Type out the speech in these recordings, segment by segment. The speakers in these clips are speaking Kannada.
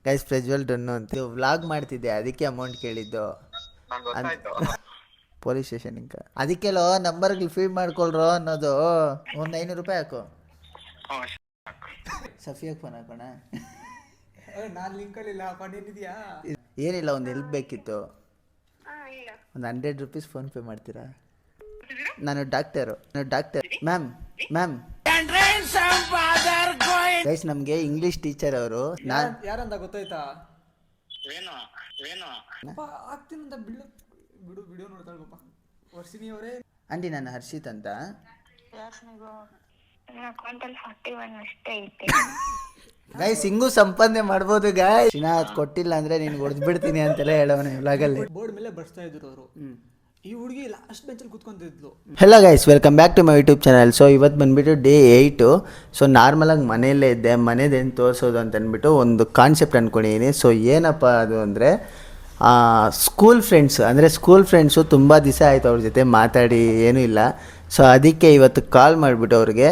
ಗೈಸ್ ಪ್ರಜ್ವಲ್ ಡನ್ನು ಅಂತ ವ್ಲಾಗ್ ಮಾಡ್ತಿದ್ದೆ, ಅದಕ್ಕೆ ಅಮೌಂಟ್ ಕೇಳಿದ್ದು. ಪೊಲೀಸ್ ಸ್ಟೇಷನ್ ಇಂಕ ಅದಕ್ಕೆಲ್ಲೋ ನಂಬರ್ಗಳು ಫೀಡ್ ಮಾಡ್ಕೊಳ್ರೋ ಅನ್ನೋದು. ಒಂದು 500 ರೂಪಾಯಿ ಹಾಕು. ಸಫಿಯಾಗಿ ಫೋನ್ ಹಾಕೋಣ. ನಾನು ಲಿಂಕಲ್ಲಿಲ್ಲ ಏನಿದೆಯಾ? ಏನಿಲ್ಲ, ಒಂದು ಹೆಲ್ಪ್ ಬೇಕಿತ್ತು. ಒಂದು 100 ರೂಪೀಸ್ ಫೋನ್ ಪೇ ಮಾಡ್ತೀರಾ? ನಾನು ಡಾಕ್ಟರ್ ಮ್ಯಾಮ್. ಗೈಸ್ ನಮಗೆ ಇಂಗ್ಲಿಷ್ ಟೀಚರ್ ಅವರು. ಯಾರಂತ ಗೊತ್ತಾಯ್ತಾ? ಆಗ್ತೀನಂತ ಬಿಡು ವಿಡಿಯೋ ನೋಡ್ತಾಳಪ್ಪ. ವರ್ಷಿನಿ ಅವರೇ ಆಂಟಿ, ನಾನು ಹರ್ಷಿತ್ ಅಂತ. ಗೈಸ್ ಹಿಂಗೂ ಸಂಪಾದನೆ ಮಾಡ್ಬೋದು ಗಾಯ್. ಅದು ಕೊಟ್ಟಿಲ್ಲ ಅಂದ್ರೆ ನೀನು ಹೊಡೆದು ಬಿಡ್ತೀನಿ ಅಂತೆಲ್ಲ ಹೇಳೋಣ ವ್ಲಾಗಲ್ಲಿ. ಬೋರ್ಡ್ ಮೇಲೆ ಬರ್ಸ್ತಾ ಇದ್ರು ಅವರು. ಈ ಹುಡುಗಿ ಲಾಸ್ಟ್ ಬೆಂಚಲ್ಲಿ ಕೂತ್ಕೊಂತಿದ್ಲು. Hello guys, welcome back to my YouTube channel. So ಇವತ್ತು ಬಂದುಬಿಟ್ಟು ಡೇ 8. ಸೊ ನಾರ್ಮಲಾಗಿ ಮನೆಯಲ್ಲೇ ಇದ್ದೆ, ಮನೇದೇನು ತೋರಿಸೋದು ಅಂತ ಅಂದ್ಬಿಟ್ಟು ಒಂದು ಕಾನ್ಸೆಪ್ಟ್ ಅಂದ್ಕೊಂಡಿದ್ದೀನಿ. ಸೊ ಏನಪ್ಪ ಅದು ಅಂದರೆ ಸ್ಕೂಲ್ ಫ್ರೆಂಡ್ಸು ತುಂಬ ದಿವಸ ಆಯಿತು ಅವ್ರ ಜೊತೆ ಮಾತಾಡಿ ಏನೂ ಇಲ್ಲ. ಸೊ ಅದಕ್ಕೆ ಇವತ್ತು ಕಾಲ್ ಮಾಡಿಬಿಟ್ಟು ಅವ್ರಿಗೆ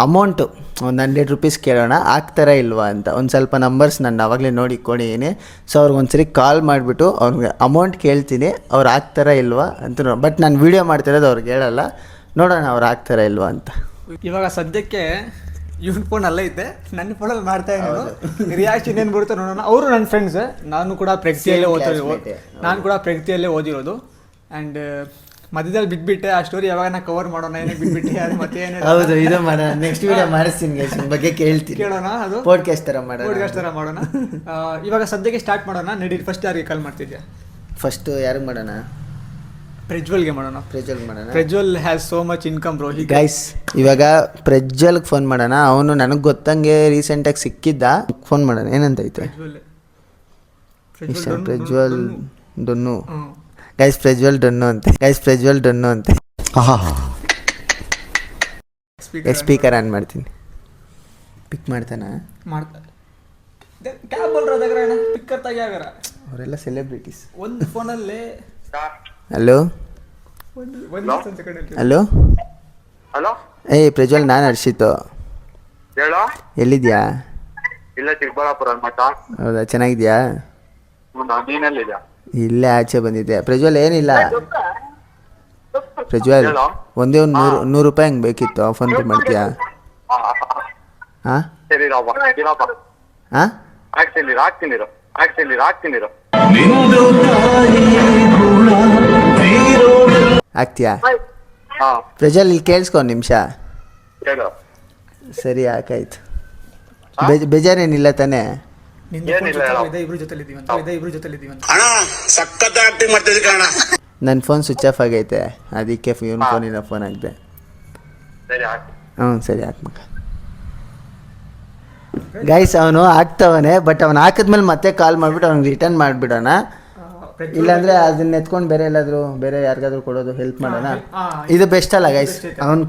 ಅಮೌಂಟು ಒಂದು 100 ರೂಪೀಸ್ ಕೇಳೋಣ, ಆಗ್ತಾರಾ ಇಲ್ವಾ ಅಂತ. ಒಂದು ಸ್ವಲ್ಪ ನಂಬರ್ಸ್ ನಾನು ಆವಾಗಲೇ ನೋಡಿ ಕೊಡಿದ್ದೀನಿ. ಸೊ ಅವ್ರಿಗೆ ಒಂದ್ಸರಿ ಕಾಲ್ ಮಾಡಿಬಿಟ್ಟು ಅವ್ರಿಗೆ ಅಮೌಂಟ್ ಕೇಳ್ತೀನಿ, ಅವ್ರು ಆಗ್ತಾರಾ ಇಲ್ವಾ ಅಂತ. ಬಟ್ ನಾನು ವೀಡಿಯೋ ಮಾಡ್ತಿರೋದು ಅವ್ರಿಗೆ ಹೇಳಲ್ಲ, ನೋಡೋಣ ಅವ್ರು ಆಗ್ತಾರಾ ಇಲ್ವಾ ಅಂತ. ಇವಾಗ ಸದ್ಯಕ್ಕೆ ಇವ್ನ ಫೋನ್ ಅಲ್ಲೇ ಇದ್ದೆ, ನನ್ನ ಫೋನಲ್ಲಿ ಮಾಡ್ತಾ ಇದ್ದೀನಿ. ರಿಯಾಕ್ಷನ್ ಏನು ಬರುತ್ತೆ ನೋಡೋಣ. ಅವರು ನನ್ನ ಫ್ರೆಂಡ್ಸ್, ನಾನು ಕೂಡ ಪ್ರಗತಿಯಲ್ಲೇ ಓದಿರೋದು. ಆ್ಯಂಡ್ ಮಧ್ಯದಲ್ಲಿ ಬಿಟ್ಬಿಟ್ಟೆ ಆ ಸ್ಟೋರಿ. ಯಾವಾಗ ನಾ ಕವರ್ ಮಾಡೋಣ, ಏನಕ್ಕೆ ಬಿಟ್ಬಿಟ್ಟೆ ಅದು ಮತ್ತೆ ಏನು. ಹೌದು, ಇದು ಮಾಡೋಣ, ನೆಕ್ಸ್ಟ್ ವಿಡಿಯೋ ಮಾಡಿಸ್ತೀನಿ ಬಗ್ಗೆ ಕೇಳೋಣ. ಅದು ಪಾಡ್ಕಾಸ್ಟ್ ಥರ ಮಾಡೋಣ. ಇವಾಗ ಸದ್ಯಕ್ಕೆ ಸ್ಟಾರ್ಟ್ ಮಾಡೋಣ. ನಡಿ, ಫಸ್ಟ್ ಯಾರಿಗೆ ಕಾಲ್ ಮಾಡ್ತಿದ್ಯಾ? ಫಸ್ಟ್ ಯಾರಿಗೆ ಮಾಡೋಣ? ಪ್ರಜ್ವಲ್ಗೆ ಮಾಡೋಣ. Prajwal has so much income bro. Guys ಇವಾಗ ಪ್ರಜ್ವಲ್ಗೆ ಫೋನ್ ಮಾಡೋಣ. ಅವನು ನನಗೆ ಗೊತ್ತಂಗೆ ರೀಸೆಂಟಾಗಿ ಸಿಕ್ಕಿದ್ದ. ಫೋನ್ ಮಾಡೋಣ. ಏನಂತ ಐತೆ? ಪ್ರಜ್ವಲ್ ಡೊನ್ನು. ಗೈಸ್ ಪ್ರಜ್ವಲ್ ಡೊನ್ನು ಅಂತೆ. ಸ್ಪೀಕರ್ ಆನ್ ಮಾಡ್ತೀನಿ. ಪಿಕ್ ಮಾಡ್ತಾನೆ. ಅವರೆಲ್ಲ ಸೆಲೆಬ್ರಿಟೀಸ್. ಒಂದು ಫೋನಲ್ಲೇ. ಹಲೋ. ಏ ಪ್ರಜ್ವಲ್, ನಾನು ಹರ್ಷಿತು. ಎಲ್ಲಿದ್ಯಾ? ಇಲ್ಲ, ಚಿಕ್ಕಬಳ್ಳಾಪುರ. ಹೌದಾ, ಚೆನ್ನಾಗಿದ್ಯಾ? ಇಲ್ಲೇ ಆಚೆ ಬಂದಿದ್ದೆ. ಪ್ರಜ್ವಲ್ ಏನಿಲ್ಲ, ಪ್ರಜ್ವಲ್ ಒಂದೇ ಒಂದು 100 ರೂಪಾಯಿ ಹಂಗೆ ಬೇಕಿತ್ತು. ಫೋನ್ ಪೇ ಮಾಡ್ತೀಯಾ? ಹಾಂ ಆಗ್ತೀಯಾ? ಪ್ರಜ್ವಲ್ ಇಲ್ಲಿ ಕೇಳಿಸ್ಕೊ ಒಂದು ನಿಮಿಷ. ಸರಿ, ಆಕಾಯ್ತು. ಬೇಜಾರೇನಿಲ್ಲ ತಾನೇ? ನನ್ನ ಫೋನ್ ಸ್ವಿಚ್ ಆಫ್ ಆಗೈತೆ, ಅದಕ್ಕೆ ಇವನ್ ಫೋನಿನ ಫೋನ್ ಹಾಕಿದೆ. ಸರಿ ಹಾಕ್ ಮಗ. ಗೈಸ್ ಅವನು ಹಾಕ್ತವನೆ, ಬಟ್ ಅವ್ನು ಹಾಕಿದ್ಮೇಲೆ ಮತ್ತೆ ಕಾಲ್ ಮಾಡಿಬಿಟ್ಟು ಅವ್ನಿಗೆ ರಿಟರ್ನ್ ಮಾಡಿಬಿಡೋಣ. ಇಲ್ಲಾಂದ್ರೆ ಅದನ್ನ ಎತ್ಕೊಂಡು ಬೇರೆ ಯಾರಿಗಾದ್ರೂ ಕೊಡೋದು, ಹೆಲ್ಪ್ ಮಾಡೋಣ. ಇದು ಬೆಸ್ಟ್ ಅಲ್ಲ ಗೈಸ್? ಅವ್ನು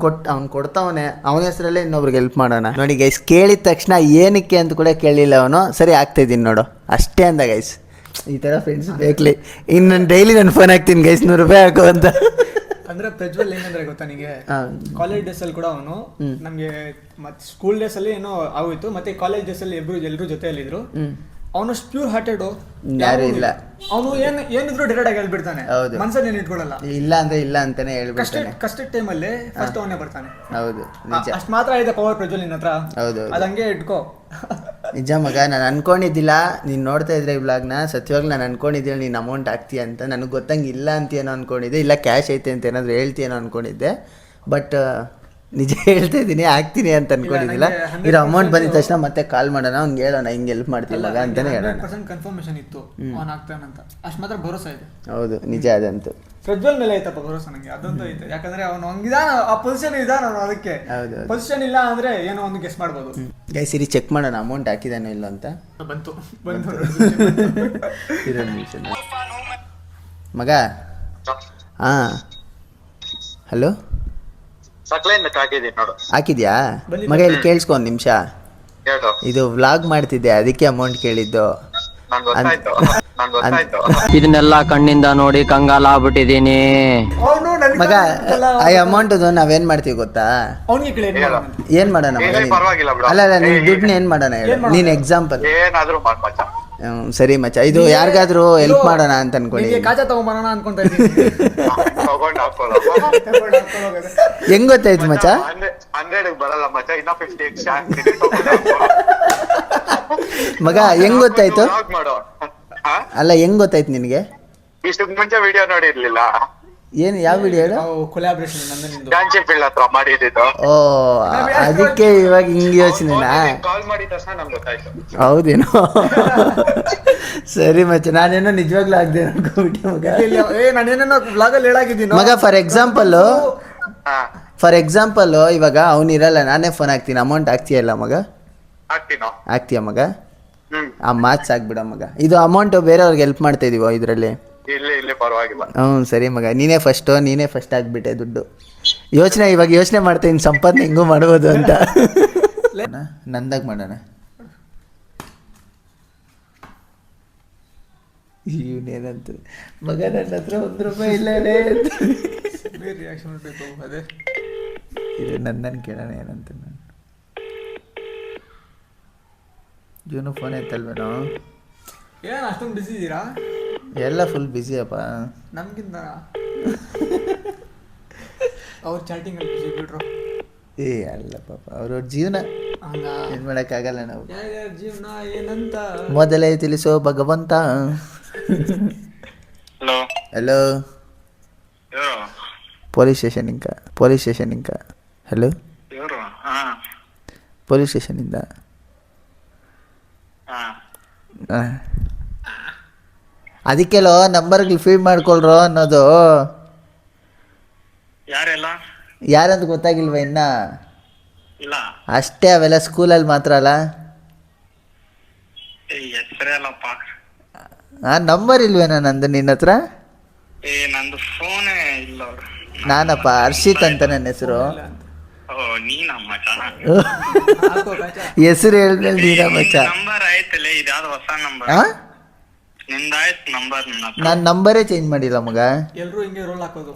ಕೊಡ್ತಾವನೆ, ಅವನ ಹೆಸರಲ್ಲೇ ಇನ್ನೊಬ್ರಿಗೆ ಹೆಲ್ಪ್ ಮಾಡೋಣ. ನೋಡಿ ಗೈಸ್, ಕೇಳಿದ ತಕ್ಷಣ ಏನಕ್ಕೆ ಅಂತ ಕೂಡ ಕೇಳಿಲ್ಲ ಅವನು. ಸರಿ ಆಗ್ತಾ ಇದ್ದೀನಿ ನೋಡು ಅಷ್ಟೇ ಅಂದ. ಗೈಸ್ ಈ ಥರ ಫ್ರೆಂಡ್ಸ್ ಬೇಕಲಿ. ಇನ್ನು ನಾನು ಡೈಲಿ ನಾನು ಫೋನ್ ಹಾಕ್ತೀನಿ ಗೈಸ್, 100 ರೂಪಾಯಿ ಹಾಕು ಅಂತ. ಅಂದ್ರೆ ಪ್ರಜ್ವಲ್ ಏನಂದ್ರೆ ಗೊತ್ತಾ ನಿಮಗೆ, ಕಾಲೇಜ್ ಡೇಸ್ ಅಲ್ಲಿ ಕೂಡ ಅವನು ನಮ್ಗೆ ಮತ್ತೆ ಸ್ಕೂಲ್ ಡೇಸ್ ಅಲ್ಲಿ ಏನೋ ಆಗೋಯ್ತು, ಮತ್ತೆ ಕಾಲೇಜ್ ಡೇಸ್ ಅಲ್ಲಿ ಎಲ್ಲರೂ ಜೊತೆಯಲ್ಲಿದ್ರು. ಅವನು ಪ್ಯೂರ್ ಹಾರ್ಟೆಡ್, ಯಾರು ಇಲ್ಲ. ಅವನು ಏನಿದ್ರು ಡೈರೆಕ್ಟ್ ಆಗಿ ಹೇಳ್ಬಿಡ್ತಾನೆ, ಮನ್ಸಲ್ಲಿ ಏನು ಇಟ್ಕೊಳ್ಳಲ್ಲ. ಇಲ್ಲ ಅಂದ್ರೆ ಇಲ್ಲ ಅಂತಾನೆ ಹೇಳ್ಬಿಡ್ತಾನೆ. ಕಷ್ಟದ ಟೈಮಲ್ಲಿ ಫಸ್ಟ್ ಅವನೇ ಬರ್ತಾನೆ. ಹೌದು, ಅಷ್ಟು ಮಾತ್ರ ಇದೆ ಪವರ್ ಪ್ರಜ್ವಲ್ ನಿನ್ನ ಹತ್ರ. ಹೌದು, ಅದಂಗೆ ಇಟ್ಕೋ. ನಿಜ ಮಗ, ನಾನು ಅನ್ಕೊಂಡಿದ್ದಿಲ್ಲ. ನೀನು ನೋಡ್ತಾ ಇದ್ರೆ ಈ ವ್ಲಾಗ್ನ, ಸತ್ಯವಾಗಿ ನಾನು ಅನ್ಕೊಂಡಿದ್ದಿಲ್ಲ ನೀನು ಅಮೌಂಟ್ ಹಾಕ್ತೀಯ ಅಂತ. ನನಗೆ ಗೊತ್ತಂಗೆ ಇಲ್ಲ ಅಂತೀನೋ ಅನ್ಕೊಂಡಿದ್ದೆ, ಇಲ್ಲ ಕ್ಯಾಶ್ ಐತೆ ಅಂತ ಏನಾದರೂ ಹೇಳ್ತೀಯನೋ ಅನ್ಕೊಂಡಿದ್ದೆ. ಬಟ್ ನಿಜ ಹೇಳ್ತಾ ಇದ್ದೀನಿ, ಆಗ್ತೀನಿ ಅಂತ ಅನ್ಕೊಂಡಿದ್ದಿಲ್ಲ. ಇರೋ ಅಮೌಂಟ್ ಬಂದಿದ ತಕ್ಷಣ ಮತ್ತೆ ಕಾಲ್ ಮಾಡೋಣ, ಅವ್ನಿಗೆ ಹೇಳೋಣ ಹಿಂಗೆ ಹೆಲ್ಪ್ ಮಾಡ್ತಿಲ್ಲ ಅಂತಾನೆ ಹೇಳೋಣ. ಕನ್ಫರ್ಮೇಷನ್ ಇತ್ತು ಅವನು ಆಗ್ತಾನಂತ, ಅಷ್ಟು ಮಾತ್ರ ಭರೋಸಾ ಇದೆ. ಹೌದು, ನಿಜ ಅದಂತೂ. ಪ್ರಜ್ವಲ್ ಮೇಲೆ ಐತಪ್ಪ ಭರೋಸಾ ನನಗೆ, ಅದಂತೂ ಐತೆ. ಯಾಕಂದ್ರೆ ಅವನು ಹಂಗಿದಾನ, ಆ ಪೊಸಿಷನ್ ಇದಾನ ಅವನು. ಅದಕ್ಕೆ ಪೊಸಿಷನ್ ಇಲ್ಲ ಅಂದ್ರೆ ಏನೋ ಒಂದು ಗೆಸ್ ಮಾಡ್ಬೋದು. ಗೈಸ್ ಇರಿ, ಚೆಕ್ ಮಾಡೋಣ ಅಮೌಂಟ್ ಹಾಕಿದಾನೋ ಇಲ್ಲ ಅಂತ. ಬಂತು ಮಗ. ಹಾಂ, ಹಲೋ. ಹಾಕಿದ್ಯಾ ಮಗ? ಇಲ್ಲಿ ಕೇಳಿಸ್ಕೊ ಒಂದು ನಿಮಿಷ. ಇದು ವ್ಲಾಗ್ ಮಾಡ್ತಿದ್ದೆ, ಅದಕ್ಕೆ ಅಮೌಂಟ್ ಕೇಳಿದ್ದು. ಇದನ್ನೆಲ್ಲ ಕಣ್ಣಿಂದ ನೋಡಿ ಕಂಗಾಲ ಆಗ್ಬಿಟ್ಟಿದೀನಿ. ಅವನು ಮಗ ಆ ಅಮೌಂಟದು ನಾವೇನ್ ಮಾಡ್ತೀವಿ ಗೊತ್ತಾ? ಅವ್ನಿಗೆ ಕೇಳಿ ಏನ್ ಮಾಡೋಣ ಮಗ ನೀನು? ಪರವಾಗಿಲ್ಲ ಬಿಡು. ಅಲ್ಲ ನಿನ್ ದುಡ್ಡನ್ನ ಏನ್ ಮಾಡೋಣ ಹೇಳು? ನೀನ್ ಎಕ್ಸಾಂಪಲ್. ಏನಾದ್ರೂ ಮಾಡ್ ಮಚ್ಚ. ಸರಿ ಮಚ್ಚ, ಇದು ಯಾರಿಗಾದ್ರೂ ಹೆಲ್ಪ್ ಮಾಡೋಣ ಅಂತ ಅನ್ಕೊಳ್ಳಿ. ಕಾಜಾ ತಗೊಂಬರೋಣ ಅನ್ಕೊಂತ ಇದ್ದೀನಿ. ತಗೊಂಡ್ ಹಾಕೊಳ್ಳ. ಹೆಂಗ್ ಗೊತ್ತಾಯ್ತು ಮಚ್ಚ? 100 ಬರಲ್ಲ ಮಚ್ಚ, ಇನ್ನ 50 ಎಕ್ಸ್ಟ್ರಾ. ಮಗ ಹೆಂಗ್ ಗೊತ್ತಾಯ್ತು? ಮಾಡು. ಅಲ್ಲ ಹೆಂಗ್ ಗೊತ್ತಾಯ್ತು ನಿನಗೆ? ಇಷ್ಟಕ್ಕೆ ಮುಂಚೆ ವಿಡಿಯೋ ನೋಡಿರ್ಲಿಲ್ಲ. ಏನ್ ಯಾವ ವಿಡಿಯೋ ಹೇಳು? ಕೊಲಾಬ್ರೇಷನ್ ನಂದು ಗಾಂಚಿಪಿಳ್ಳ ಹತ್ರ ಮಾಡಿದ್ದು. ಓ ಅದಕ್ಕೆ ಇವಾಗ ಹಿಂಗ್ ಯೋಚನೆನಾ? ಕಾಲ್ ಮಾಡಿದ ತಕ್ಷಣ ನಮ್ಗೆ ಗೊತ್ತಾಯ್ತು. ಹೌದೇನೋ? ಸರಿ ಮಚ್ಚ, ನಾನೇನೋ ನಿಜವಾಗ್ಲೂ ಆಗ್ದೆ ಅನ್ಕೊಂಡ್ಬಿಟ್ಟೆ ಮಗ. ನಾನೇನೋ ಬ್ಲಾಗಲ್ಲಿ ಹೇಳಾಗಿದ್ದೀನಿ ಮಗ. ಫಾರ್ ಎಕ್ಸಾಂಪಲ್ ಇವಾಗ ಅವನಿರಲ್ಲ, ನಾನೇ ಫೋನ್ ಹಾಕ್ತೀನಿ, ಅಮೌಂಟ್ ಹಾಕ್ತೀಯಲ್ಲ ಮಗ? ಹಾಕ್ತೀನೋ? ಹಾಕ್ತೀಯ ಮಗ? ಆ ಮಾರ್ಕ್ಸ್ ಆಗ್ಬಿಡ ಮಗ. ಇದು ಅಮೌಂಟ್ ಬೇರೆಯವ್ರಿಗೆ ಹೆಲ್ಪ್ ಮಾಡ್ತಾ ಇದೀವೋ ಇದರಲ್ಲಿ? ಇಲ್ಲಿ ಪರವಾಗಿಲ್ಲ. ಸರಿ ಮಗ, ನೀನೇ ಫಸ್ಟ್ ಆಗ್ಬಿಟ್ಟೆ ದುಡ್ಡು. ಇವಾಗ ಯೋಚನೆ ಮಾಡ್ತಾ ಇನ್ನು ಸಂಪಾದನೆ ಹೆಂಗೂ ಮಾಡ್ಬೋದು ಅಂತ. ನಂದಾಗ ಮಾಡೋಣ. ಇವನೇನಂತ ಮಗ, ನನ್ನ ಹತ್ರ ₹1 ಇಲ್ಲ ರಿಯಾಕ್ಷನ್ ಬೇಕು. ಅದೇ ಇದು ನನ್ನನ್ನು ಕೇಳೋಣ ಏನಂತ. ನಾನು ಇವನು ಫೋನ್ ಎತ್ತಲ್ವೇನೋ? ಏನ್ ಅಷ್ಟೊಂದು ಬಿಸಿ ಇದ್ದೀರಾ? ಎಲ್ಲ ಫುಲ್ ಬಿಸಿ ಅಪ್ಪ ನಮ್ಗಿಂತ. ಅವ್ರ ಚಾಟಿಂಗ್ ಅಲ್ಲಿ ಬಿಸಿ ಬಿಡ್ರು. ಅಲ್ಲ ಪಾಪ, ಅವ್ರವ್ರ ಜೀವನ ಏನ್ ಮಾಡಕ್ಕಾಗಲ್ಲ ನಾವು. ಯಾರ್ಯಾರ ಜೀವನ ಏನಂತ ಮೊದಲೇ ತಿಳಿಸೋ ಭಗವಂತ. ಹಲೋ, ಪೊಲೀಸ್ ಸ್ಟೇಷನ್ ಇಂಕ. ಹಲೋ, ಪೊಲೀಸ್ ಸ್ಟೇಷನಿಂದ. ಅದಕ್ಕೆಲ್ಲೋ ನಂಬರ್ಗಳು ಫೀಡ್ ಮಾಡ್ಕೊಳ್ರೋ ಅನ್ನೋದು. ಯಾರಂತ ಗೊತ್ತಾಗಿಲ್ವ ಇನ್ನ? ಇಲ್ಲ ಅಷ್ಟೇ, ಅವೆಲ್ಲ ಸ್ಕೂಲಲ್ಲಿ ಮಾತ್ರ ಅಲ್ಲ. ನಂಬರ್ ಇಲ್ವೇನೋ ನಂದು ನಿನ್ನ ಹತ್ರ? ನಂದು ಫೋನೇ ಇಲ್ಲ. ನಾನಪ್ಪ ಹರ್ಷಿತ್ ಅಂತ ನನ್ನ ಹೆಸರು. ಹೆಸರು ಹೇಳಿದ್ಮೇಲೆ ನೀನ ಮಚ್ಚ. ನಂಬರ್ ಆಯ್ತಲ್ಲ, ಇದ್ಯಾವ್ದು ಹೊಸ ನಂಬರ್? ನಿಂದಾಯ್ತು ನಂಬರ್. ನಾನು ನಂಬರೇ ಚೇಂಜ್ ಮಾಡಿಲ್ಲ ಮಗ. ಎಲ್ರು ಹಿಂಗೆ ರೋಲ್ ಹಾಕೋದು.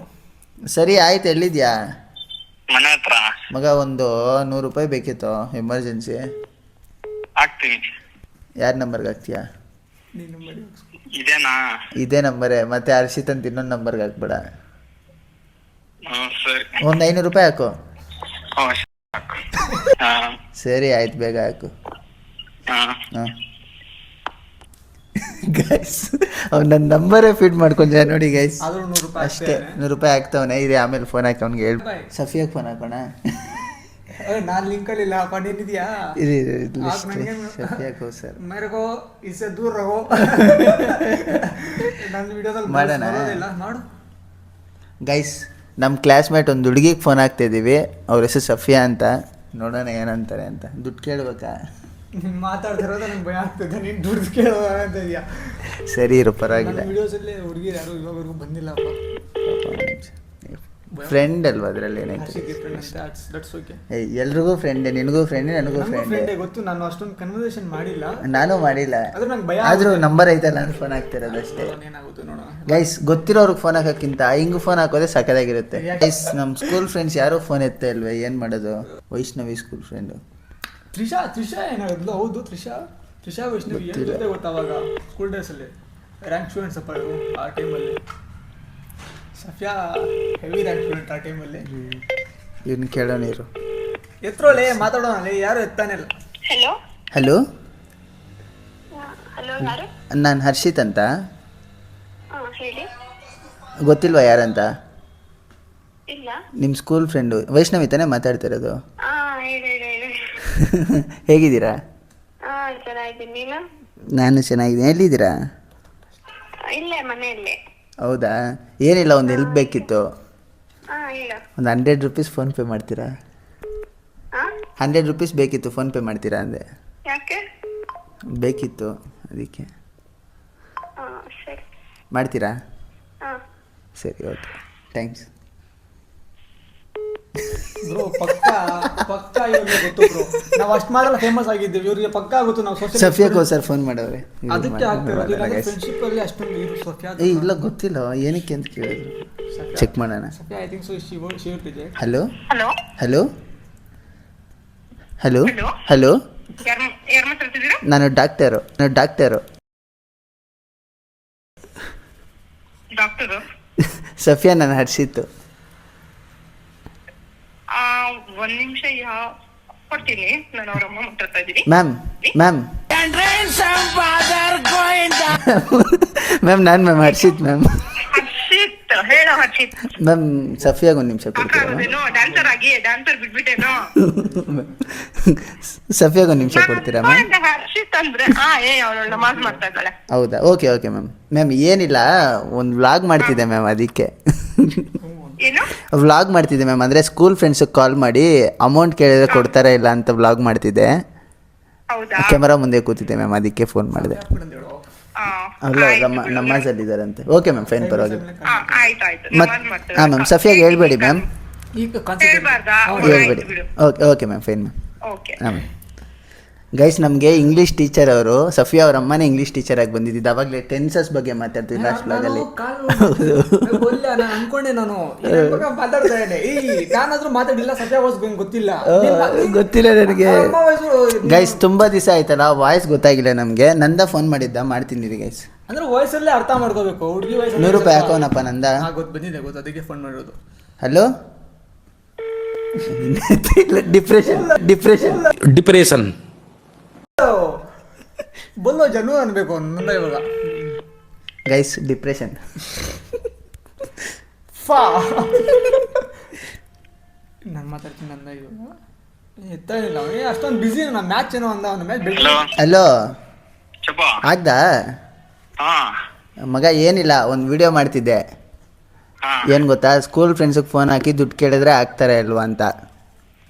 ಸರಿ ಆಯ್ತು, ಎಲ್ಲಿದ್ಯಾ? ಮನೆ ಹತ್ರ. ಮಗ ಒಂದು ₹100 ಬೇಕಿತ್ತು, ಎಮರ್ಜೆನ್ಸಿ. ಹಾಕ್ತೀನಿ. ಯಾರ ನಂಬರ್ಗೆ ಹಾಕ್ತೀಯಾ? ಇದೇನಾ? ಇದೇ ನಂಬರೇ. ಮತ್ತೆ ಹರ್ಷಿತ್ ಅಂತ ಇನ್ನೊಂದು ನಂಬರ್ಗೆ ಹಾಕ್ಬೇಡ. ಸರಿ, ಒಂದು ₹500 ಹಾಕು. ಹಾ ಸರಿ ಆಯ್ತು, ಬೇಗ ಹಾಕು. ಹಾಂ ಗೈಸ್, ಅವ್ನು ನನ್ನ ನಂಬರೇ ಫೀಡ್ ಮಾಡ್ಕೊಂಡ ನೋಡಿ ಗೈಸ್. ಆದ್ರೂ ₹100 ಅಷ್ಟೇ, ₹100 ಹಾಕ್ತವನೆ. ಇದೆ, ಆಮೇಲೆ ಫೋನ್ ಹಾಕಿ ಅವ್ನಿಗೆ ಹೇಳಿ. ಸಫಿಯಾಗೆ ಫೋನ್ ಹಾಕೋಣ. ನಾನು ಲಿಂಕಲ್ಲಿ ಇಲ್ಲ ಹಾಕೊಂಡು ಏನಿದೆಯಾ? ಸಫಿಯಾಗೆ ಹೋಗಿ ಸರ್ ಮೇರೆಗೋ ಇಸೆ ದೂರ ರಹೋ. ನನ್ನ ವಿಡಿಯೋದಲ್ಲಿ ಮಾಡೋಣ ಮಾಡು ಗೈಸ್. ನಮ್ಮ ಕ್ಲಾಸ್ಮೇಟ್ ಒಂದು ಹುಡುಗಿಗೆ ಫೋನ್ ಹಾಕ್ತಾಯಿದ್ದೀವಿ. ಅವ್ರ ಹೆಸರು ಸಫಿಯಾ ಅಂತ. ನೋಡೋಣ ಏನಂತಾರೆ ಅಂತ. ದುಡ್ಡು ಕೇಳ್ಬೇಕಾ? ಮಾತಾಡ್ತಿರೋದು ನಂಗೆ ಭಯ ಆಗ್ತದೆ. ನೀನು ದುಡ್ಡು ಕೇಳೋಣ ಅಂತ ಇದೆಯಾ? ಸರಿ ಇರು, ಪರವಾಗಿಲ್ಲ. ವಿಡಿಯೋಸಲ್ಲಿ ಹುಡುಗಿರು ಯಾರು ಇವಾಗವರೆಗೂ ಬಂದಿಲ್ಲಪ್ಪ. ಫ್ರೆಂಡ್ ಅಲ್ವಾ ಅದರಲ್ಲಿ ಏನೈತೆ? ಎಲ್ರಿಗೂ ಫ್ರೆಂಡೆ, ನಿನಗೂ ಫ್ರೆಂಡೆ, ನನಗೂ ಫ್ರೆಂಡೆ. ಗೊತ್ತು, ನಾನು ಅಷ್ಟೊಂದು ಕನ್ವರ್ಸೇಷನ್ ಮಾಡಿಲ್ಲ. ನಾನು ಮಾಡಿಲ್ಲ, ಆದ್ರೂ ನಂಗೆ ಭಯ. ಆದ್ರೂ ನಂಬರ್ ಐತಲ್ಲ, ನಾನು ಫೋನ್ ಹಾಕ್ತಿರೋದು ಅಷ್ಟೇ. ಏನಾಗುತ್ತೆ ನೋಡೋಣ ಗೈಸ್. ಗೊತ್ತಿರೋರ್ಗೆ ಫೋನ್ ಹಾಕೋಕ್ಕಿಂತ ಹಿಂಗೆ ಫೋನ್ ಹಾಕೋದೇ ಸಕ್ಕದಾಗಿರುತ್ತೆ. ಗೈಸ್, ನಮ್ಮ ಸ್ಕೂಲ್ ಫ್ರೆಂಡ್ಸ್ ಯಾರೂ ಫೋನ್ ಎತ್ತ ಇಲ್ವೇ? ಏನು ಮಾಡೋದು? ವೈಷ್ಣವಿ ಸ್ಕೂಲ್ ಫ್ರೆಂಡು ತ್ರಿಷಾ ಏನಾಗೋದು? ಹೌದು, ತ್ರಿಷಾ ವೈಷ್ಣವಿ ಜೊತೆ ಗೊತ್ತಾವಾಗ ಸ್ಕೂಲ್ ಡೇಸಲ್ಲಿ ರ್ಯಾಂಕ್ ಸ್ಟೂಡೆಂಟ್ಸ್ ಅಪ್ಪ ಇವರು. ಆ ಟೈಮಲ್ಲಿ ಸಫಿಯಾ ಹೆವಿ ರ್ಯಾಂಕ್ ಸ್ಟೂಡೆಂಟ್ ಆ ಟೈಮಲ್ಲಿ. ಇವ್ನು ಕೇಳೋಣ ಇರು. ಎತ್ತರೋಳೆ ಮಾತಾಡೋಣ, ಯಾರು ಎತ್ತಾನೆ ಇಲ್ಲ. ಹಲೋ ಹಲೋ, ಹಲೋ, ಯಾರು? ನಾನು ಹರ್ಷಿತ್ ಅಂತ. ಹೇಳಿ. ಗೊತ್ತಿಲ್ವಾ ಯಾರಂತ? ಇಲ್ಲ. ನಿಮ್ಮ ಸ್ಕೂಲ್ ಫ್ರೆಂಡು ವೈಷ್ಣವಿ ತಾನೇ ಮಾತಾಡ್ತಿರೋದು? ಹೇಳಿ. ಹೇಗಿದ್ದೀರಾ? ಚೆನ್ನಾಗಿದ್ದೀನಿ. ನೀನು? ನಾನು ಚೆನ್ನಾಗಿದ್ದೀನಿ. ಎಲ್ಲಿದ್ದೀರಾ? ಇಲ್ಲೇ ಮನೆಯಲ್ಲೇ. ಹೌದಾ? ಏನಿಲ್ಲ, ಒಂದು ಹೆಲ್ಪ್ ಬೇಕಿತ್ತು. ಹೇಳು. ಒಂದು ₹100 ಫೋನ್ಪೇ ಮಾಡ್ತೀರಾ? ₹100 ಬೇಕಿತ್ತು, ಫೋನ್ಪೇ ಮಾಡ್ತೀರಾ ಅಂದೆ. ಯಾಕೆ? ಬೇಕಿತ್ತು ಅದಕ್ಕೆ. ಸರಿ. ಮಾಡ್ತೀರಾ? ಸರಿ, ಓಕೆ, ಥ್ಯಾಂಕ್ಸ್. ಬ್ರೋ ಪಕ್ಕಾ ಇವ್ರಿಗೆ ಗೊತ್ತು ಬ್ರೋ. ನಾವು ಅಷ್ಟು ಮಾಡಲ್ಲ, ಫೇಮಸ್ ಆಗಿದ್ದೀವಿ. ಇವ್ರಿಗೆ ಪಕ್ಕಾ ಗೊತ್ತು. ನಾವು ಸಫಿಯಾಗೆ ಸರ್ ಫೋನ್ ಮಾಡವ್ರೆ. ಅದಕ್ಕೆ ಆಗ್ತಿರೋದು. ಫ್ರೆಂಡ್ಶಿಪ್ ಅಲ್ಲಿ ಅಷ್ಟೊಂದು ಇರು ಸಫಿಯಾ. ಇಲ್ಲ ಗೊತ್ತಿಲ್ಲ ಏನಕ್ಕೆ ಅಂತ ಕೇಳಿದ್ರು. ಚೆಕ್ ಮಾಡೋಣ. Safia I think so she will reject. Hello hello hello hello Hello? Hello ಯಾರು ಮಾತಾಡ್ತಿದ್ದೀರಾ? ನಾನು ಡಾಕ್ಟರು ಡಾಕ್ಟರು. ಸಫಿಯಾ, ನಾನು ಹರ್ಷಿತ್ತು. ಒಂದ್ ನಿಮಿಷ ಕೊಡ್ತೀನಿ, ನಾನು ಅವ್ರ ಅಮ್ಮ ಮಾತಾಡ್ತಾ ಇದ್ದೀನಿ. ಮ್ಯಾಮ್ ನಾನು ಮ್ಯಾಮ್ ಹರ್ಷಿತ್ ಮ್ಯಾಮ್. ಹರ್ಷಿತ್, ಹೇಳೋ ಹರ್ಷಿತ್. ಮ್ಯಾಮ್ ಸಫಿಯಾಗ ಒಂದು ನಿಮಿಷ ಕೊಡ್ತೀರಾ ಮ್ಯಾಮ್? ಡ್ಯಾನ್ಸರ್ ಆಗಿ ಡ್ಯಾನ್ಸರ್ ಬಿಟ್ಬಿಟ್ಟೇನೋ. ಸಫಿಯಾಗ ಒಂದು ನಿಮಿಷ ಕೊಡ್ತೀರಾ ಮ್ಯಾಮ್? ಹರ್ಷಿತ್ ಅಂದ್ರೆ ಅವಳು ನಮಾಜ್ ಮಾಡ್ತಾ ಇದ್ದಾಳೆ. ಹೌದಾ, ಓಕೆ ಮ್ಯಾಮ್ ಏನಿಲ್ಲ, ಒಂದು ವ್ಲಾಗ್ ಮಾಡ್ತಿದ್ದೆ ಮ್ಯಾಮ್, ಅದಕ್ಕೆ ಏನು ವ್ಲಾಗ್ ಮಾಡ್ತಿದ್ದೆ ಮ್ಯಾಮ್. ಅಂದರೆ ಸ್ಕೂಲ್ ಫ್ರೆಂಡ್ಸಿಗೆ ಕಾಲ್ ಮಾಡಿ ಅಮೌಂಟ್ ಕೇಳಿದ್ರೆ ಕೊಡ್ತಾರಾ ಇಲ್ಲ ಅಂತ ವ್ಲಾಗ್ ಮಾಡ್ತಿದ್ದೆ. ಹೌದಾ? ಕ್ಯಾಮರಾ ಮುಂದೆ ಕೂತಿದ್ದೆ ಮ್ಯಾಮ್, ಅದಕ್ಕೆ ಫೋನ್ ಮಾಡಿದೆ. ಆ, ಅಲ್ಲ ಆಯ್ತು ನಮ್ಮ ಬಿಡು. ನಮಾಜಲ್ಲಿದ್ದಾರಂತೆ. ಓಕೆ ಮ್ಯಾಮ್, ಫೈನ್, ಪರವಾಗಿಲ್ಲ. ಆಯ್ತು ಮತ್ತು ನಮಾಜ್ ಮಾಡ್ತಾರೆ. ಹಾಂ ಮ್ಯಾಮ್, ಸಫಿಯಾಗೆ ಹೇಳ್ಬೇಡಿ ಮ್ಯಾಮ್, ಈಗ ಕಾನ್ಸೆಪ್ಟ್ ಹೇಳ್ಬಾರ್ದಾ? ಹೇಳ್ಬೇಡಿ. ಆಯ್ತು ಬಿಡು. Okay ma'am, fine ma'am. Okay. ಹಾಂ ಮ್ಯಾಮ್. ಗೈಸ್, ನಮಗೆ ಇಂಗ್ಲೀಷ್ ಟೀಚರ್ ಅವರು, ಸಫಿಯಾ ಅವ್ರ ಅಮ್ಮನೇ ಇಂಗ್ಲೀಷ್ ಟೀಚರ್ ಆಗಿ ಬಂದಿದ್ದು. ಅವಾಗಲೇ ಟೆನ್ಸಸ್ ಬಗ್ಗೆ ಮಾತಾಡ್ತಿದ್ದೆ ಲಾಸ್ಟ್ ಬ್ಲಾಗಲ್ಲಿ. ನಾನು ಅನ್ಕೊಂಡೆ, ನಾನು ಮಾತಾಡ್ತಾ ಇದ್ದೆ. ನಾನಾದ್ರೂ ಮಾತಾಡಿಲ್ಲ, ಸತ್ಯ ವಾಯ್ಸ್ ಗೊತ್ತಿಲ್ಲ. ಗೊತ್ತಿಲ್ಲ ನನಗೆ. ಗೈಸ್, ತುಂಬ ದಿವಸ ಆಯ್ತಲ್ಲ, ವಾಯ್ಸ್ ಗೊತ್ತಾಗಿಲ್ಲ ನಮಗೆ. ನಂದ ಫೋನ್ ಮಾಡಿದ್ದ, ಮಾಡ್ತೀನಿ ರೀ ಗೈಸ್. ಅಂದ್ರೆ ವಾಯ್ಸಲ್ಲೇ ಅರ್ಥ ಮಾಡ್ಕೋಬೇಕು. ಹುಡುಗಿ ವಾಯ್ಸ್ 100 ರೂಪಾಯಿ ಹಾಕೋನಪ್ಪ ನಂದ. ಬಂದಿದೆ, ಅದಕ್ಕೆ ಫೋನ್ ಮಾಡಿರೋದು. ಹಲೋ ಡಿಪ್ರೆಷನ್ ಬಲ್ಲೋ ಜನು ಅನ್ಬೇಕು ನಂದ ಇವಾಗ. Guys, depression. ನಾನು ಮಾತಾಡ್ತೀನಿ ನಂದ ಇವಾಗ. ಎತ್ತಾಗಿಲ್ಲ ಅಷ್ಟೊಂದು ಬಿಸಿ. ನಾನು ಮ್ಯಾಚ್ ಏನೋ ಅಂದ, ಅವನ ಮ್ಯಾಚ್ ಹಲೋ ಹಲೋ ಚಪ್ಪ. ಆಗ್ದಾ ಹಾ ಮಗ? ಏನಿಲ್ಲ, ಒಂದು ವಿಡಿಯೋ ಮಾಡ್ತಿದ್ದೆ. ಹಾ ಏನು ಗೊತ್ತಾ, ಸ್ಕೂಲ್ ಫ್ರೆಂಡ್ಸಿಗೆ ಫೋನ್ ಹಾಕಿ ದುಡ್ಡು ಕೇಳಿದ್ರೆ ಆಗ್ತಾರೆ ಅಲ್ವಾ ಅಂತ.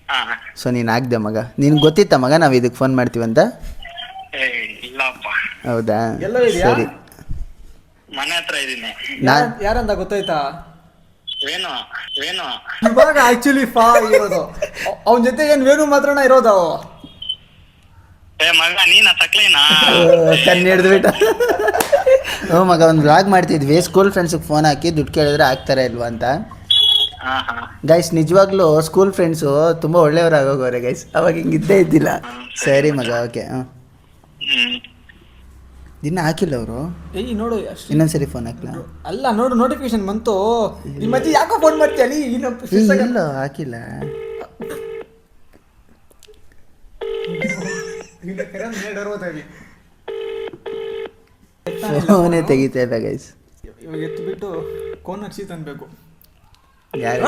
ಹಾ. ಸೊ ನೀನು ಆಗ್ದೆ ಮಗ. ನಿನ್ಗೆ ಗೊತ್ತಿತ್ತ ಮಗ ನಾವು ಇದಕ್ಕೆ ಫೋನ್ ಮಾಡ್ತೀವಂತ? ಇಲ್ಲಪ್ಪ. ಹೌದಾ, ಎಲ್ಲೋ ಇದೆಯಾ? ಸರಿ. ಮನೆ ಹತ್ರ ಇದೀನಿ. ಯಾರಂತ ಗೊತ್ತಾಯ್ತಾ? ವೇಣು. ಇವಾಗ ಆಕ್ಚುಲಿ ಇರೋದು ಅವನ ಜೊತೆ ಏನ್ ವೇಣು ಮಾತ್ರನ ಇರೋದು. ಮಗ ನೀನ ತಕ್ಲೇನಾ? ಕಣ್ಣು ಹಿಡ್ದುಬಿಟ್ಟ. ಹ್ಞೂ ಮಗ, ಒಂದು ವ್ಲಾಗ್ ಮಾಡ್ತಿದ್ವಿ, ಸ್ಕೂಲ್ ಫ್ರೆಂಡ್ಸಿಗೆ ಫೋನ್ ಹಾಕಿ ದುಡ್ಡು ಕೇಳಿದ್ರೆ ಆಗ್ತಾರೆ ಇಲ್ವಾ ಅಂತ. ಹಾ ಹಾ. ಗೈಸ್, ನಿಜವಾಗ್ಲೂ ಸ್ಕೂಲ್ ಫ್ರೆಂಡ್ಸು ತುಂಬ ಒಳ್ಳೆಯವ್ರಾಗೋಗೋರೆ ಗೈಸ್. ಅವಾಗ ಹಿಂಗಿದ್ದೇ ಇದ್ದಿಲ್ಲ. ಸರಿ ಮಗ, ಓಕೆ. ಹಾಂ, ದಿನ ಹಾಕಿಲ್ಲ ಅವರು. ನೋಡು ಇನ್ನೊಂದ್ಸರಿ ಫೋನ್ ಹಾಕ್ಲಾ? ಅಲ್ಲ, ನೋಡು ನೋಟಿಫಿಕೇಶನ್ ಬಂತು. ನಿಮ್ಮ ಅಜ್ಜಿ ಯಾಕೋ ಫೋನ್ ಮಾಡ್ತೀಯಲ್ಲಿ? ಇಲ್ಲ, ಹಾಕಿಲ್ಲ. ಫೋನೇ ತೆಗಿತಾ ಇಲ್ಲ ಗೈಸ್. ಇವಾಗ ಎತ್ತು ಬಿಟ್ಟು ಕೋನ್ ಹರ್ಷಿತ್ ಅನ್ಬೇಕು. ಯಾರು